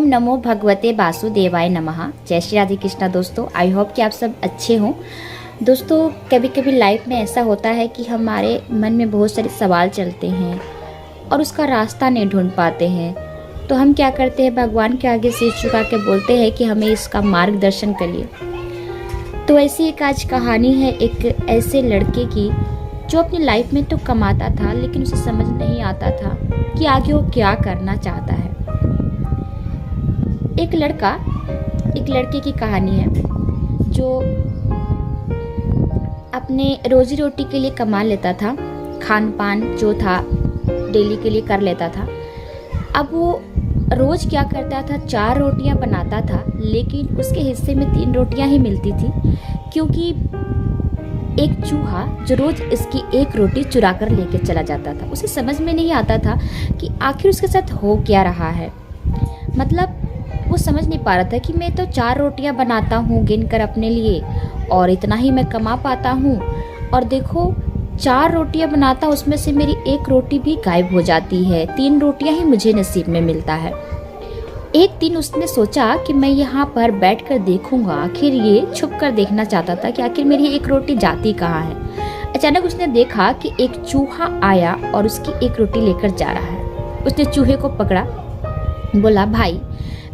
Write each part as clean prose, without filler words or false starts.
ओम नमो भगवते वासुदेवाय नमः। जय श्री राधे कृष्णा। दोस्तों, आई होप कि आप सब अच्छे हों। दोस्तों, कभी कभी लाइफ में ऐसा होता है कि हमारे मन में बहुत सारे सवाल चलते हैं और उसका रास्ता नहीं ढूंढ पाते हैं। तो हम क्या करते हैं, भगवान के आगे सिर झुका के बोलते हैं कि हमें इसका मार्गदर्शन करिए। तो ऐसी एक आज कहानी है एक ऐसे लड़के की जो अपनी लाइफ में तो कमाता था, लेकिन उसे समझ नहीं आता था कि आगे वो क्या करना चाहता है। एक लड़के की कहानी है जो अपने रोजी रोटी के लिए कमा लेता था, खान पान जो था डेली के लिए कर लेता था। अब वो रोज क्या करता था, 4 रोटियां बनाता था, लेकिन उसके हिस्से में 3 रोटियां ही मिलती थी, क्योंकि एक चूहा जो रोज इसकी एक रोटी चुरा कर लेके चला जाता था। उसे समझ में नहीं आता था कि आखिर उसके साथ हो क्या रहा है। मतलब वो समझ नहीं पा रहा था कि मैं तो 4 रोटियां बनाता हूँ गिन कर अपने लिए, और इतना ही मैं कमा पाता हूँ, और देखो 4 रोटियां बनाता हूँ, उसमें से मेरी एक रोटी भी गायब हो जाती है, 3 रोटियां ही मुझे नसीब में मिलता है। एक दिन उसने सोचा कि मैं यहाँ पर बैठकर देखूंगा, आखिर ये छुप कर देखना चाहता था कि आखिर मेरी एक रोटी जाती कहाँ है। अचानक उसने देखा कि एक चूहा आया और उसकी एक रोटी लेकर जा रहा है। उसने चूहे को पकड़ा, बोला, भाई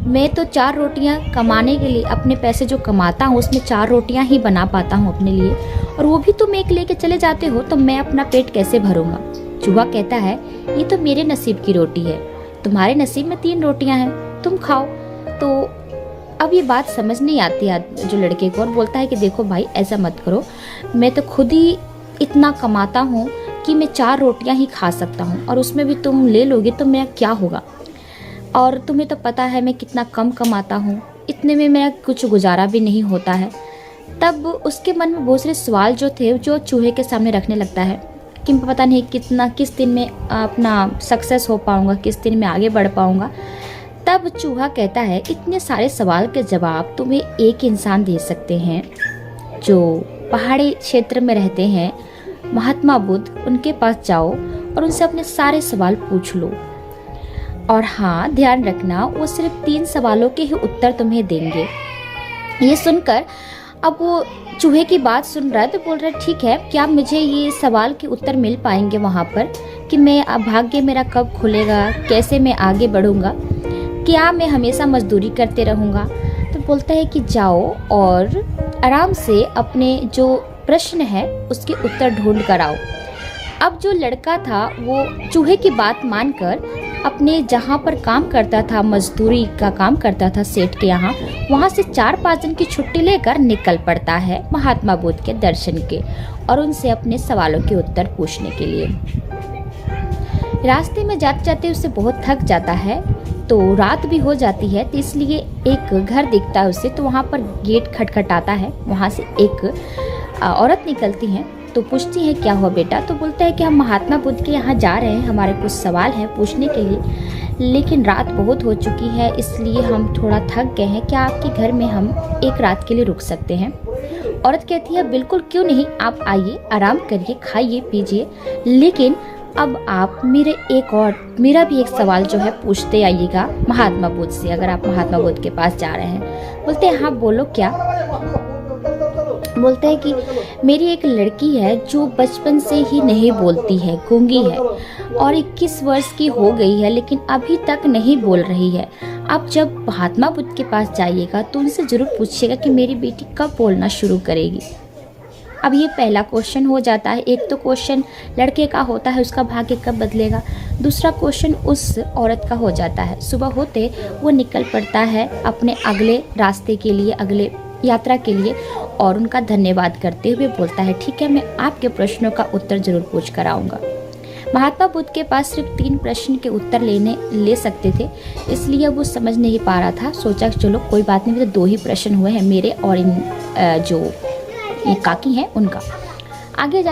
मैं तो 4 रोटियां कमाने के लिए, अपने पैसे जो कमाता हूँ उसमें 4 रोटियां ही बना पाता हूँ अपने लिए, और वो भी तुम एक लेके चले जाते हो, तो मैं अपना पेट कैसे भरूंगा। चूहा कहता है, ये तो मेरे नसीब की रोटी है, तुम्हारे नसीब में 3 रोटियां हैं, तुम खाओ। तो अब ये बात समझ नहीं आती है जो लड़के को, और बोलता है कि देखो भाई, ऐसा मत करो, मैं तो खुद ही इतना कमाता हूँ कि मैं 4 रोटियां ही खा सकता हूँ, और उसमें भी तुम ले लोगे तो मेरा क्या होगा। और तुम्हें तो पता है मैं कितना कम कमाता हूँ, इतने में मेरा कुछ गुजारा भी नहीं होता है। तब उसके मन में बहुत सारे सवाल जो थे, जो चूहे के सामने रखने लगता है कि पता नहीं किस दिन में अपना सक्सेस हो पाऊँगा, किस दिन में आगे बढ़ पाऊँगा। तब चूहा कहता है, इतने सारे सवाल के जवाब तुम्हें एक इंसान दे सकते हैं जो पहाड़ी क्षेत्र में रहते हैं, महात्मा बुद्ध। उनके पास जाओ और उनसे अपने सारे सवाल पूछ लो, और हाँ, ध्यान रखना, वो सिर्फ 3 सवालों के ही उत्तर तुम्हें देंगे। ये सुनकर अब वो चूहे की बात सुन रहा है, तो बोल रहा है, ठीक है, क्या मुझे ये सवाल के उत्तर मिल पाएंगे वहाँ पर, कि मैं भाग्य मेरा कब खुलेगा, कैसे मैं आगे बढ़ूँगा, क्या मैं हमेशा मजदूरी करते रहूँगा। तो बोलता है कि जाओ और आराम से अपने जो प्रश्न है उसके उत्तर ढूंढ कर आओ। अब जो लड़का था वो चूहे की बात मानकर अपने जहाँ पर काम करता था, मजदूरी का काम करता था सेठ के यहाँ, वहाँ से 4-5 दिन की छुट्टी लेकर निकल पड़ता है महात्मा बुद्ध के दर्शन के, और उनसे अपने सवालों के उत्तर पूछने के लिए। रास्ते में जाते जाते उसे बहुत थक जाता है, तो रात भी हो जाती है, तो इसलिए एक घर दिखता है उसे। तो वहाँ पर गेट खटखटाता है, वहाँ से एक औरत निकलती है, तो पूछती है, क्या हुआ बेटा। तो बोलता है कि हम महात्मा बुद्ध के यहाँ जा रहे हैं, हमारे कुछ सवाल हैं पूछने के लिए, लेकिन रात बहुत हो चुकी है, इसलिए हम थोड़ा थक गए हैं, क्या आपके घर में हम एक रात के लिए रुक सकते हैं। औरत कहती है, बिल्कुल, क्यों नहीं, आप आइए, आराम करिए, खाइए पीजिए, लेकिन अब आप मेरा भी एक सवाल जो है पूछते आइएगा महात्मा बुद्ध से, अगर आप महात्मा बुद्ध के पास जा रहे हैं। बोलते हैं, हाँ बोलो, क्या। बोलते हैं कि मेरी एक लड़की है जो बचपन से ही नहीं बोलती है, गूंगी है, और 21 वर्ष की हो गई है, लेकिन अभी तक नहीं बोल रही है। आप जब महात्मा बुद्ध के पास जाइएगा तो उनसे जरूर पूछिएगा कि मेरी बेटी कब बोलना शुरू करेगी। अब ये पहला क्वेश्चन हो जाता है। एक तो क्वेश्चन लड़के का होता है, उसका भाग्य कब बदलेगा। दूसरा क्वेश्चन उस औरत का हो जाता है। सुबह होते वो निकल पड़ता है अपने अगले रास्ते के लिए, अगले यात्रा के लिए, और उनका धन्यवाद करते हुए बोलता है, ठीक है, मैं आपके प्रश्नों का उत्तर जरूर पूछ कर आऊँगा। महात्मा बुद्ध के पास सिर्फ 3 प्रश्न के उत्तर ले सकते थे, इसलिए वो समझ नहीं पा रहा था। सोचा कि चलो कोई बात नहीं, तो 2 ही प्रश्न हुए हैं मेरे और इन जो ये काकी हैं उनका। आगे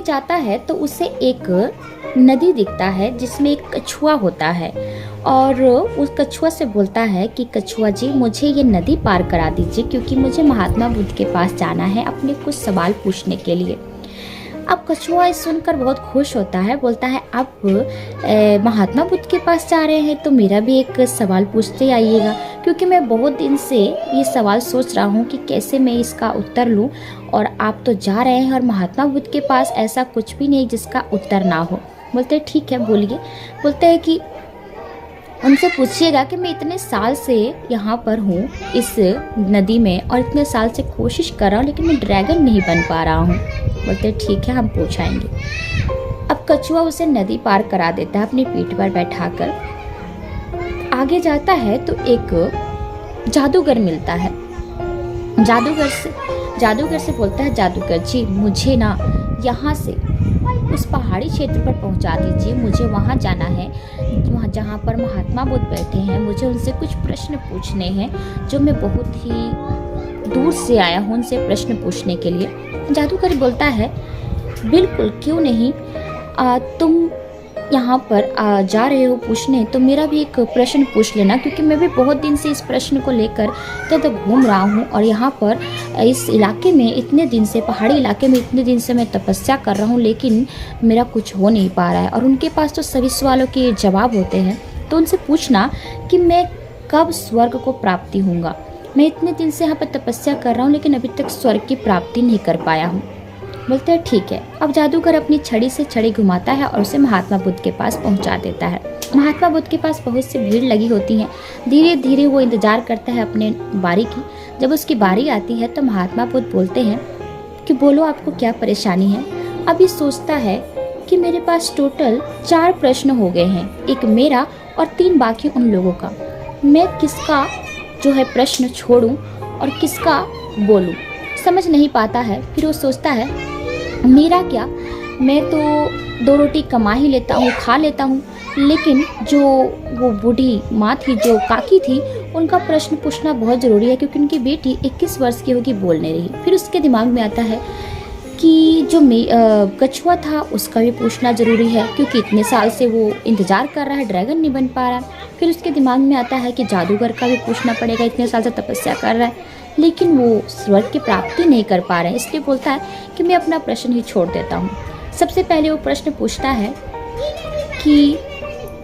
जाता है तो उसे एक नदी दिखता है जिसमें एक कछुआ होता है, और उस कछुआ से बोलता है कि कछुआ जी, मुझे ये नदी पार करा दीजिए, क्योंकि मुझे महात्मा बुद्ध के पास जाना है अपने कुछ सवाल पूछने के लिए। अब कछुआ ये सुनकर बहुत खुश होता है, बोलता है आप महात्मा बुद्ध के पास जा रहे हैं तो मेरा भी एक सवाल पूछते आइएगा, क्योंकि मैं बहुत दिन से ये सवाल सोच रहा हूँ कि कैसे मैं इसका उत्तर लूँ, और आप तो जा रहे हैं और महात्मा बुद्ध के पास ऐसा कुछ भी नहीं जिसका उत्तर ना हो। बोलते हैं ठीक है बोलिए। बोलते हैं कि उनसे पूछिएगा कि मैं इतने साल से यहाँ पर हूँ इस नदी में, और इतने साल से कोशिश कर रहा हूँ लेकिन मैं ड्रैगन नहीं बन पा रहा हूँ। बोलते ठीक है हम पूछाएंगे। अब कछुआ उसे नदी पार करा देता है अपनी पीठ पर बैठाकर। आगे जाता है तो एक जादूगर मिलता है। जादूगर से बोलता है, जादूगर जी मुझे ना यहाँ से उस पहाड़ी क्षेत्र पर पहुंचा दीजिए, मुझे वहाँ जाना है, वहाँ जहाँ पर महात्मा बुद्ध बैठे हैं। मुझे उनसे कुछ प्रश्न पूछने हैं, जो मैं बहुत ही दूर से आया हूँ उनसे प्रश्न पूछने के लिए। जादूगर बोलता है बिल्कुल क्यों नहीं, तुम यहाँ पर जा रहे हो पूछने तो मेरा भी एक प्रश्न पूछ लेना, क्योंकि मैं भी बहुत दिन से इस प्रश्न को लेकर तो घूम रहा हूँ, और यहाँ पर इस इलाके में इतने दिन से, पहाड़ी इलाके में इतने दिन से मैं तपस्या कर रहा हूँ लेकिन मेरा कुछ हो नहीं पा रहा है। और उनके पास तो सभी सवालों के जवाब होते हैं, तो उनसे पूछना कि मैं कब स्वर्ग को प्राप्ति होऊंगा। मैं इतने दिन से यहाँ पर तपस्या कर रहा हूँ लेकिन अभी तक स्वर्ग की प्राप्ति नहीं कर पाया हूँ। बोलते हैं ठीक है। अब जादूगर अपनी छड़ी से छड़ी घुमाता है और उसे महात्मा बुद्ध के पास पहुंचा देता है। महात्मा बुद्ध के पास बहुत सी भीड़ लगी होती है। धीरे धीरे वो इंतजार करता है अपने बारी की। जब उसकी बारी आती है तो महात्मा बुद्ध बोलते हैं कि बोलो आपको क्या परेशानी है। अब ये सोचता है कि मेरे पास टोटल 4 प्रश्न हो गए हैं, एक मेरा और 3 बाकी उन लोगों का। मैं किसका जो है प्रश्न छोड़ूं और किसका बोलूं, समझ नहीं पाता है। फिर वो सोचता है मेरा क्या, मैं तो 2 रोटी कमा ही लेता हूँ, खा लेता हूँ, लेकिन जो वो बूढ़ी माँ थी, जो काकी थी, उनका प्रश्न पूछना बहुत ज़रूरी है क्योंकि उनकी बेटी 21 वर्ष की होगी, बोल नहीं रही। फिर उसके दिमाग में आता है कि जो कछुआ था उसका भी पूछना ज़रूरी है क्योंकि इतने साल से वो इंतज़ार कर रहा है, ड्रैगन नहीं बन पा रहा। फिर उसके दिमाग में आता है कि जादूगर का भी पूछना पड़ेगा, इतने साल से तपस्या कर रहा है लेकिन वो स्वर्ग की प्राप्ति नहीं कर पा रहे हैं। इसलिए बोलता है कि मैं अपना प्रश्न ही छोड़ देता हूँ। सबसे पहले वो प्रश्न पूछता है कि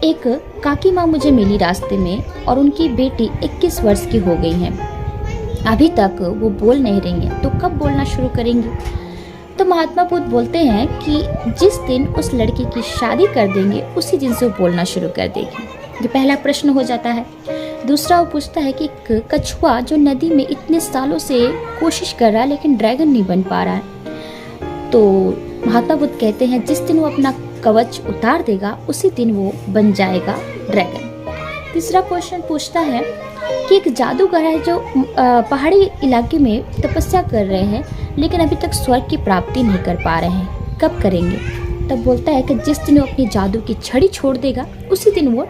एक काकी माँ मुझे मिली रास्ते में और उनकी बेटी 21 वर्ष की हो गई हैं, अभी तक वो बोल नहीं रही हैं, तो कब बोलना शुरू करेंगी। तो महात्मा बुद्ध बोलते हैं कि जिस दिन उस लड़की की शादी कर देंगे उसी दिन से वो बोलना शुरू कर देगी। ये पहला प्रश्न हो जाता है। दूसरा वो पूछता है कि एक कछुआ जो नदी में इतने सालों से कोशिश कर रहा है लेकिन ड्रैगन नहीं बन पा रहा है, तो महात्मा बुद्ध कहते हैं जिस दिन वो अपना कवच उतार देगा उसी दिन वो बन जाएगा ड्रैगन। तीसरा क्वेश्चन पूछता है कि एक जादूगर है जो पहाड़ी इलाके में तपस्या कर रहे हैं लेकिन अभी तक स्वर्ग की प्राप्ति नहीं कर पा रहे हैं, कब करेंगे। तब बोलता है कि जिस दिन वो अपनी जादू की छड़ी छोड़ देगा उसी दिन वो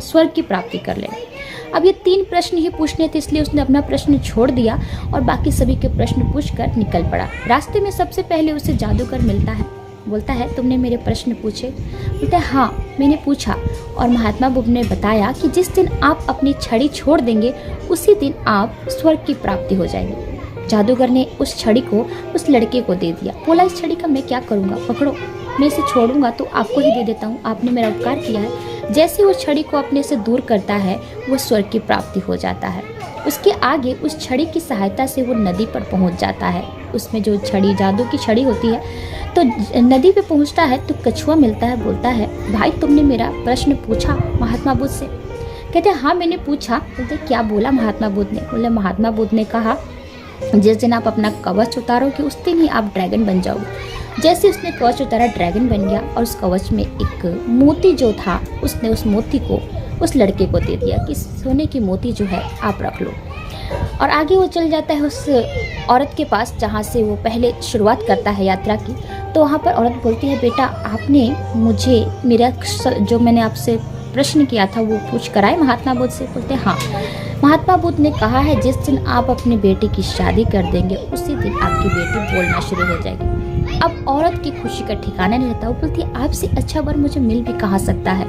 स्वर्ग की प्राप्ति कर लेगा। अब ये 3 प्रश्न ही पूछने थे, इसलिए उसने अपना प्रश्न छोड़ दिया और बाकी सभी के प्रश्न पूछकर निकल पड़ा। रास्ते में सबसे पहले उसे जादूगर मिलता है। बोलता है तुमने मेरे प्रश्न पूछे। बोलता है हाँ मैंने पूछा, और महात्मा बुद्ध ने बताया कि जिस दिन आप अपनी छड़ी छोड़ देंगे उसी दिन आप स्वर्ग की प्राप्ति हो जाएगी। जादूगर ने उस छड़ी को उस लड़के को दे दिया। बोला इस छड़ी का मैं क्या करूँगा, पकड़ो, मैं इसे छोड़ूंगा तो आपको ही दे देता हूँ, आपने मेरा उपकार किया है। जैसे वो छड़ी को अपने से दूर करता है वो स्वर्ग की प्राप्ति हो जाता है। उसके आगे उस छड़ी की सहायता से वो नदी पर पहुँच जाता है। उसमें जो छड़ी जादू की छड़ी होती है, तो नदी पे पहुँचता है तो कछुआ मिलता है। बोलता है भाई तुमने मेरा प्रश्न पूछा महात्मा बुद्ध से। कहते हैं हाँ मैंने पूछा। बोलते क्या बोला महात्मा बुद्ध ने। बोले महात्मा बुद्ध ने कहा जिस दिन आप अपना कवच उतारोगे उस दिन ही आप ड्रैगन बन जाओगे। जैसे उसने कवच उतारा ड्रैगन बन गया, और उस कवच में एक मोती जो था उसने उस मोती को उस लड़के को दे दिया कि सोने की मोती जो है आप रख लो। और आगे वो चल जाता है उस औरत के पास जहाँ से वो पहले शुरुआत करता है यात्रा की। तो वहाँ पर औरत बोलती है बेटा आपने मुझे मेरा जो मैंने आपसे प्रश्न किया था वो पूछ कर आए महात्मा बुद्ध से। बोलते हाँ महात्मा बुद्ध ने कहा है जिस दिन आप अपनी बेटी की शादी कर देंगे उसी दिन आपकी बेटी बोलना शुरू हो जाएगी। अब औरत की खुशी का ठिकाना नहीं रहता। वो बोलती है आपसे अच्छा वर मुझे मिल भी कहाँ सकता है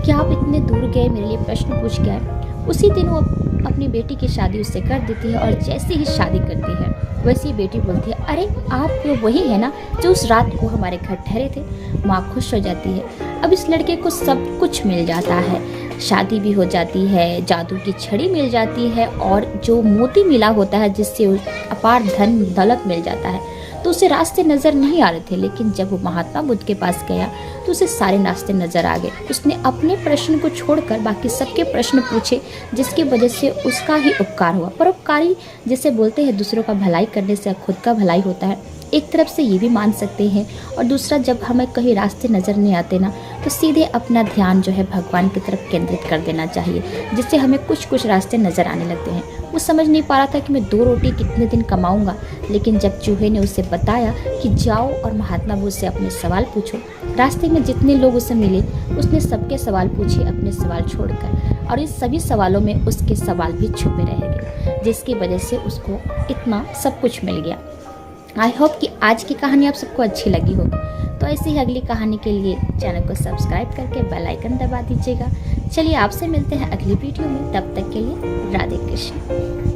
कि आप इतने दूर गए मेरे लिए प्रश्न पूछ गए। उसी दिन वो अपनी बेटी की शादी उससे कर देती है और जैसे ही शादी करती है वैसे ही बेटी बोलती है, अरे आप वही है ना जो उस रात को हमारे घर ठहरे थे। माँ खुश हो जाती है। अब इस लड़के को सब कुछ मिल जाता है, शादी भी हो जाती है, जादू की छड़ी मिल जाती है और जो मोती मिला होता है जिससे अपार धन दौलत मिल जाता है। तो उसे रास्ते नज़र नहीं आ रहे थे, लेकिन जब वो महात्मा बुद्ध के पास गया तो उसे सारे रास्ते नज़र आ गए। उसने अपने प्रश्न को छोड़कर बाकी सबके प्रश्न पूछे, जिसकी वजह से उसका ही उपकार हुआ। परोपकारी जिसे बोलते हैं, दूसरों का भलाई करने से खुद का भलाई होता है। एक तरफ से ये भी मान सकते हैं, और दूसरा जब हमें कहीं रास्ते नज़र नहीं आते ना, तो सीधे अपना ध्यान जो है भगवान की तरफ केंद्रित कर देना चाहिए, जिससे हमें कुछ रास्ते नज़र आने लगते हैं। वो समझ नहीं पा रहा था कि मैं 2 रोटी कितने दिन कमाऊंगा, लेकिन जब चूहे ने उसे बताया कि जाओ और महात्मा बुद्ध से अपने सवाल पूछो, रास्ते में जितने लोग उसे मिले उसने सबके सवाल पूछे अपने सवाल छोड़कर, और इस सभी सवालों में उसके सवाल भी छुपे रह गए, जिसकी वजह से उसको इतना सब कुछ मिल गया। आई होप कि आज की कहानी आप सबको अच्छी लगी होगी। तो ऐसे ही अगली कहानी के लिए चैनल को सब्सक्राइब करके बेल आइकन दबा दीजिएगा। चलिए आपसे मिलते हैं अगली वीडियो में, तब तक के लिए राधे कृष्ण।